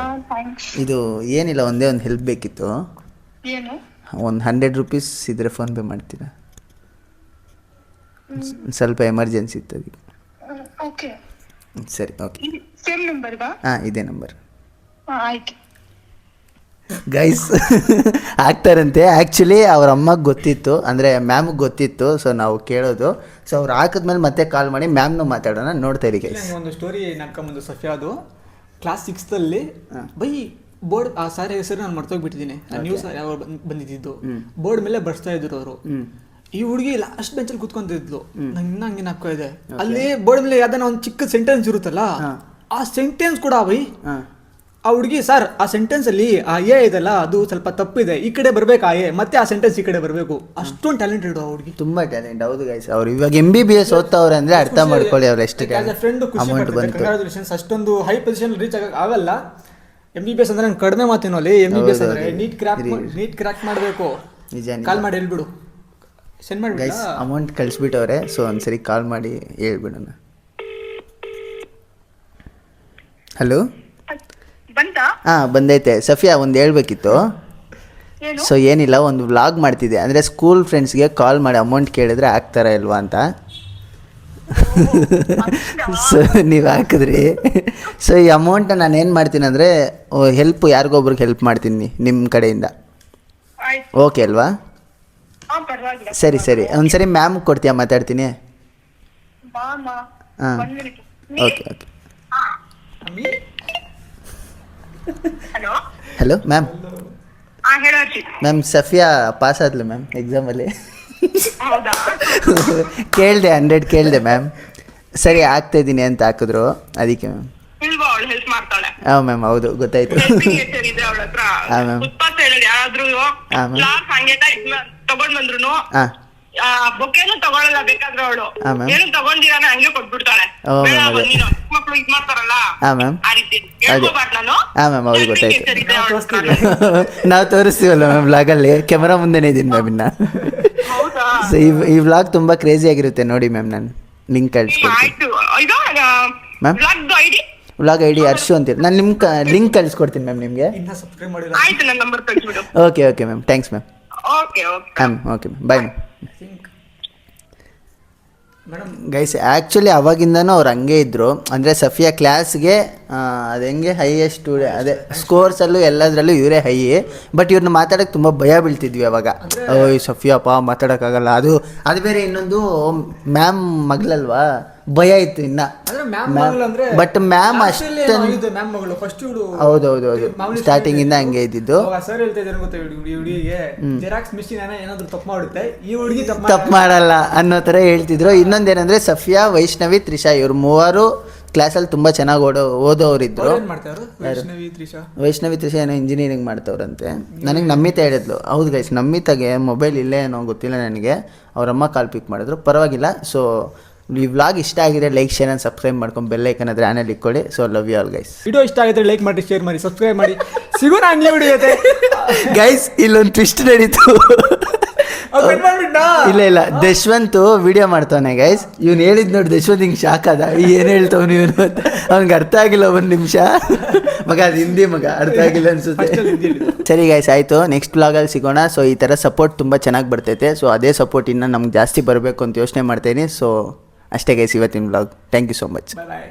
ಇದು ಏನಿಲ್ಲ, ಒಂದೇ ಒಂದು ಹೆಲ್ಪ್ ಬೇಕಿತ್ತು. ಏನು? ಒಂದು 100 ರೂಪೀಸ್ ಇದ್ರೆ ಫೋನ್ಪೇ ಮಾಡ್ತೀರಾ? ಸ್ವಲ್ಪ ಎಮರ್ಜೆನ್ಸಿ ಇತ್ತು ಅದಕ್ಕೆ. ಓಕೆ. ಸರಿ, ಓಕೆ. ಸೇಮ್ ನಂಬರ್ಗಾ? ಹಾಂ, ಇದೇ ನಂಬರ್. ಆಯ್ತು. ಗೈಸ್ ಹಾಕ್ತಾರಂತೆ. ಆ್ಯಕ್ಚುಲಿ ಅವ್ರ ಅಮ್ಮಗೆ ಗೊತ್ತಿತ್ತು, ಅಂದರೆ ಮ್ಯಾಮ್ಗೆ ಗೊತ್ತಿತ್ತು. ಸೊ ನಾವು ಕೇಳೋದು. ಸೊ ಅವ್ರು ಹಾಕಿದ್ಮೇಲೆ ಮತ್ತೆ ಕಾಲ್ ಮಾಡಿ ಮ್ಯಾಮ್ನು ಮಾತಾಡೋಣ. ನೋಡ್ತಾ ಇರಿ ಗೈಸ್. ಒಂದು ಸ್ಟೋರಿ ನಡ್ಕೊಂಬಂದು ಸಫಿಯಾದು. ಕ್ಲಾಸ್ 6ಲ್ಲಿ ಬೈ ಬೋರ್ಡ್ ಆ ಸಾರ್ ಹೆಸರು ನಾನು ಮರ್ತೋಗ್ಬಿಟ್ಟಿದ್ದೀನಿ. ನ್ಯೂಸ್ ಯಾವ ಬಂದಿದ್ದು ಬೋರ್ಡ್ ಮೇಲೆ ಬರ್ಸ್ತಾ ಇದ್ರು ಅವರು. ಈ ಹುಡುಗಿ ಲಾಸ್ಟ್ ಬೆಂಚಲ್ಲಿ ಕೂತ್ಕೊಂತಿದ್ಲು. ನಂಗೆ ಇನ್ನೂ ಹಂಗೆ ನಾಪ್ಕೋ ಇದೆ. ಅಲ್ಲಿ ಬೋರ್ಡ್ ಮೇಲೆ ಯಾವ್ದಾನ ಒಂದು ಚಿಕ್ಕ ಸೆಂಟೆನ್ಸ್ ಇರುತ್ತಲ್ಲ, ಆ ಸೆಂಟೆನ್ಸ್ ಕೂಡ ಬೈ ಆ ಹುಡುಗಿ ಸರ್ ಆ ಸೆಂಟೆನ್ಸ್ ಅಲ್ಲಿ ಆ ಎ ಇದೆಲ್ಲ ಅದು ಸ್ವಲ್ಪ ತಪ್ಪಿದೆ, ಈ ಕಡೆ ಬರ್ಬೇಕು ಆ ಎ, ಮತ್ತೆ ಆ ಸೆಂಟೆನ್ಸ್ ಈ ಕಡೆ ಬರಬೇಕು. ಅಷ್ಟೊಂದು ಟ್ಯಾಲೆಂಟೆಡ್ ಆ ಹುಡುಗಿ, ತುಂಬಾ ಟ್ಯಾಲೆಂಟ್. ಹೌದು ಗೈಸ್, ಅವ್ರು ಇವಾಗ MBBS ಓದ್ತಾವ್ರೆ ಅಂದ್ರೆ ಅರ್ಥ ಮಾಡ್ಕೊಳ್ಳಿ ಅವ್ರು ಎಷ್ಟು ಫ್ರೆಂಡ್ ಅಮೌಂಟ್ ಬಂತು. ಕಂಗ್ರಾಚುಲೇಷನ್ಸ್. ಅಷ್ಟೊಂದು ಹೈ ಪೊಸಿಷನ್ ರೀಚ್ ಆಗಲ್ಲ. MBBS ಅಂದ್ರೆ ನಾನು ಕಡಿಮೆ ಮಾತೇನೋ ಅಲ್ಲಿ. MBBS ಅಂದ್ರೆ ನೀಟ್ ಕ್ರ್ಯಾಕ್ ಮಾಡಬೇಕು. ನಿಜ. ಕಾಲ್ ಮಾಡಿ ಹೇಳ್ಬಿಡು, ಸೆಂಡ್ ಮಾಡಿ ಗೈಸ್. ಅಮೌಂಟ್ ಕಳಿಸ್ಬಿಟ್ಟವ್ರೆ. ಸೊ ಒಂದ್ಸರಿ ಕಾಲ್ ಮಾಡಿ ಹೇಳ್ಬಿಡೋಣ. ಹಲೋ. ಬಂತಾ? ಹಾಂ, ಬಂದೈತೆ. ಸಫಿಯಾ, ಒಂದು ಹೇಳ್ಬೇಕಿತ್ತು. ಸೊ ಏನಿಲ್ಲ, ಒಂದು ವ್ಲಾಗ್ ಮಾಡ್ತಿದ್ದೆ. ಅಂದರೆ ಸ್ಕೂಲ್ ಫ್ರೆಂಡ್ಸ್ಗೆ ಕಾಲ್ ಮಾಡಿ ಅಮೌಂಟ್ ಕೇಳಿದ್ರೆ ಹಾಕ್ತಾರ ಇಲ್ವಾ ಅಂತ. ಸೊ ನೀವು ಹಾಕಿದ್ರಿ. ಸೊ ಈ ಅಮೌಂಟ್ನ ನಾನು ಏನು ಮಾಡ್ತೀನಿ ಅಂದರೆ ಹೆಲ್ಪ್ ಯಾರಿಗೊಬ್ರಿಗೆ ಹೆಲ್ಪ್ ಮಾಡ್ತೀನಿ ನಿಮ್ಮ ಕಡೆಯಿಂದ. ಓಕೆ ಅಲ್ವಾ? ಸರಿ ಸರಿ, ಒಂದ್ಸರಿ ಮ್ಯಾಮ್ ಕೊಡ್ತೀಯಾ? ಮಾತಾಡ್ತೀನಿ. ಹಾಂ, okay okay. Hello ma'am. Ma'am, Safiya pass ಆದ್ಲು ಮ್ಯಾಮ್ ಎಕ್ಸಾಮಲ್ಲಿ. ಕೇಳಿದೆ 100 ಕೇಳಿದೆ ಮ್ಯಾಮ್. ಸರಿ ಆಗ್ತಾಯಿದ್ದೀನಿ ಅಂತ ಹಾಕಿದ್ರು, ಅದಕ್ಕೆ ಮ್ಯಾಮ್. ಹಾಂ ಮ್ಯಾಮ್, ಹೌದು ಗೊತ್ತಾಯ್ತು. ಹಾಂ ಮ್ಯಾಮ್. ಹಾಂ ತಗೊಂಡ್ ಬಂದ್ರು ಹಾಂ ಬೊಕ್ಕೇನು ತಗೊಳಲ್ಲ, ಬೇಕಾದ್ರೆ ಅವಳು ಹಾಂ ಮ್ಯಾಮ್. ಏನು ತಗೊಂಡಿರಾನ ಹಂಗೆ ಕೊಟ್ಬಿಡ್ತಾಳೆ. ಓ ಮ್ಯಾಮ್, ಅದೇ. ಮಕ್ಳು ಇದ್ ಮಾಡ್ತಾರಲ್ಲ ಹಾಂ ಮ್ಯಾಮ್. ಆ ರೀತಿ ಹೇಳ್ಕೋಬಾರ್ದು ನಾನು. ಹಾಂ ಮ್ಯಾಮ್, ಹೌದು ಗೊತ್ತಾಯ್ತು. ನಾವು ತೋರಿಸ್ತೀವಲ್ಲ ಮ್ಯಾಮ್ ವ್ಲಾಗಲ್ಲಿ, ಕ್ಯಾಮರಾ ಮುಂದೆನೇ ಇದ್ದೀನಿ ಮ್ಯಾಮ್ ಇನ್ನ. ಹೌದಾ? ಸೊ ಈ ವ್ಲಾಗ್ ತುಂಬ ಕ್ರೇಜಿ ಆಗಿರುತ್ತೆ ನೋಡಿ ಮ್ಯಾಮ್. ನಾನು ಲಿಂಕ್ ಕಳಿಸ್ಕೊಡ್ತೀನಿ ಆಯ್ತು. ಇದು ಮ್ಯಾಮ್. ವ್ಲಾಗ್ ಐ ಡಿ ಅರ್ಶು ಅಂತೇಳಿ ನಾನು ಲಿಂಕ್ ಕಳಿಸ್ಕೊಡ್ತೀನಿ ಮ್ಯಾಮ್ ನಿಮಗೆ. ಇನ್ನ ಸಬ್ಸ್ಕ್ರೈಬ್ ಮಾಡಿಲ್ಲ. ಆಯ್ತು, ನನ್ನ ನಂಬರ್ ಕಳಿಸ್ಬಿಡು. Okay okay ma'am, thanks ma'am. Okay okay ma'am. Okay ma'am, bye ma'am. Madam guys, actually ಅವಾಗಿಂದನೂ ಅವ್ರು ಹಂಗೆ ಇದ್ದರು. ಅಂದರೆ ಸಫಿಯಾ ಕ್ಲಾಸ್ಗೆ ಅದು ಹೆಂಗೆ ಹೈಯೆಸ್ಟ್ ಸ್ಟೂಡೆಂಟ್, ಅದೇ ಸ್ಕೋರ್ಸಲ್ಲೂ ಎಲ್ಲದರಲ್ಲೂ ಇವರೇ ಹೈ. ಬಟ್ ಇವ್ರನ್ನ ಮಾತಾಡೋಕ್ಕೆ ತುಂಬ ಭಯ ಬೀಳ್ತಿದ್ವಿ ಅವಾಗ. ಓಯ್ ಸಫಿಯಾಪ್ಪ ಮಾತಾಡೋಕ್ಕಾಗಲ್ಲ. ಅದು ಬೇರೆ. ಇನ್ನೊಂದು ಮ್ಯಾಮ್ ಮಗಳಲ್ವಾ, ಭಯ ಇತ್ತು ಇನ್ನ. ಬಟ್ ಮ್ಯಾಮ್ ಅಷ್ಟೊಂದು. ಹೌದೌದು, ಸ್ಟಾರ್ಟಿಂಗಿಂದ ಹಂಗೆ ಇದ್ದಿದ್ದು. ಸರ್ ಹೇಳ್ತಾ ಇದ್ದಾರೆ ಗೊತ್ತಾ, ಹುಡುಗಿಗೆ ಜೆರಾಕ್ಸ್ ಮಿಷಿನ್ ಏನಾದ್ರು ತಪ್ಪು ಮಾಡುತ್ತೆ, ಈ ಹುಡುಗಿ ತಪ್ಪು ಮಾಡಲ್ಲ ಅನ್ನೋ ಥರ ಹೇಳ್ತಿದ್ರು. ಇನ್ನೊಂದೇನಂದರೆ ಸಫಿಯಾ, ವೈಷ್ಣವಿ, ತ್ರಿಷಾ ಇವ್ರು ಮೂವರು ಕ್ಲಾಸಲ್ಲಿ ತುಂಬ ಚೆನ್ನಾಗಿ ಓದೋರಿದ್ರು. ವೈಷ್ಣವಿ, ತ್ರಿಷಾ ಏನೋ ಇಂಜಿನಿಯರಿಂಗ್ ಮಾಡ್ತವ್ರಂತೆ. ನನಗೆ ನಮ್ಮಿತ ಹೇಳಿದ್ಲು. ಹೌದು ಗೈಸ್, ನಮ್ಮಿತಾಗೆ ಮೊಬೈಲ್ ಇಲ್ಲೇ ಏನೋ ಗೊತ್ತಿಲ್ಲ ನನಗೆ. ಅವರಮ್ಮ ಕಾಲ್ ಪಿಕ್ ಮಾಡಿದ್ರು. ಪರವಾಗಿಲ್ಲ. ಸೊ ಈ ವ್ಲಾಗ್ ಇಷ್ಟ ಆಗಿದೆ, ಲೈಕ್, ಶೇರ್ ಆ್ಯಂಡ್ ಸಬ್ಸ್ಕ್ರೈಬ್ ಮಾಡ್ಕೊಂಡು ಬೆಲ್ ಐಕನ್ ಆದರೆ ಆನಲ್ಲಿ ಇಟ್ಕೊಳ್ಳಿ. So love you all guys. Video ಇಷ್ಟ ಆಗಿದ್ರೆ ಲೈಕ್ ಮಾಡಿ, ಶೇರ್ ಮಾಡಿ, ಸಬ್ಸ್ಕ್ರೈಬ್ ಮಾಡಿ. ಸಿಗೋಣ ಹಂಗೆ ವಿಡಿಯೋ ಗೈಸ್. ಇಲ್ಲೊಂದು ಟ್ವಿಸ್ಟ್ ನಡೀತು. ಇಲ್ಲ ದಶ್ವಂತ್ ವಿಡಿಯೋ ಮಾಡ್ತಾನೆ ಗೈಸ್. ಇವ್ನು ಹೇಳಿದ್ ನೋಡಿ, ದಶ್ವಂತ್ ಹಿಂಗೆ ಶಾಕ್ ಅದ. ಏನು ಹೇಳ್ತಾವನು ಇವನು ಅಂತ ಅವ್ನಿಗೆ ಅರ್ಥ ಆಗಿಲ್ಲ. 1 ನಿಮಿಷ ಮಗ, ಅದು ಹಿಂದಿ ಮಗ, ಅರ್ಥ ಆಗಿಲ್ಲ ಅನ್ಸುತ್ತೆ. ಸರಿ ಗೈಸ್, ಆಯಿತು. ನೆಕ್ಸ್ಟ್ ವ್ಲಾಗಲ್ಲಿ ಸಿಗೋಣ. ಸೊ ಈ ಥರ ಸಪೋರ್ಟ್ ತುಂಬ ಚೆನ್ನಾಗಿ ಬರ್ತೈತೆ. ಸೊ ಅದೇ ಸಪೋರ್ಟ್ ಇನ್ನು ನಮ್ಗೆ ಜಾಸ್ತಿ ಬರಬೇಕು ಅಂತ ಯೋಚನೆ ಮಾಡ್ತೀನಿ. ಸೊ ಅಷ್ಟೇ ಗೈಸ್ ಇವತ್ತಿನ vlog. Thank you so much. Bye.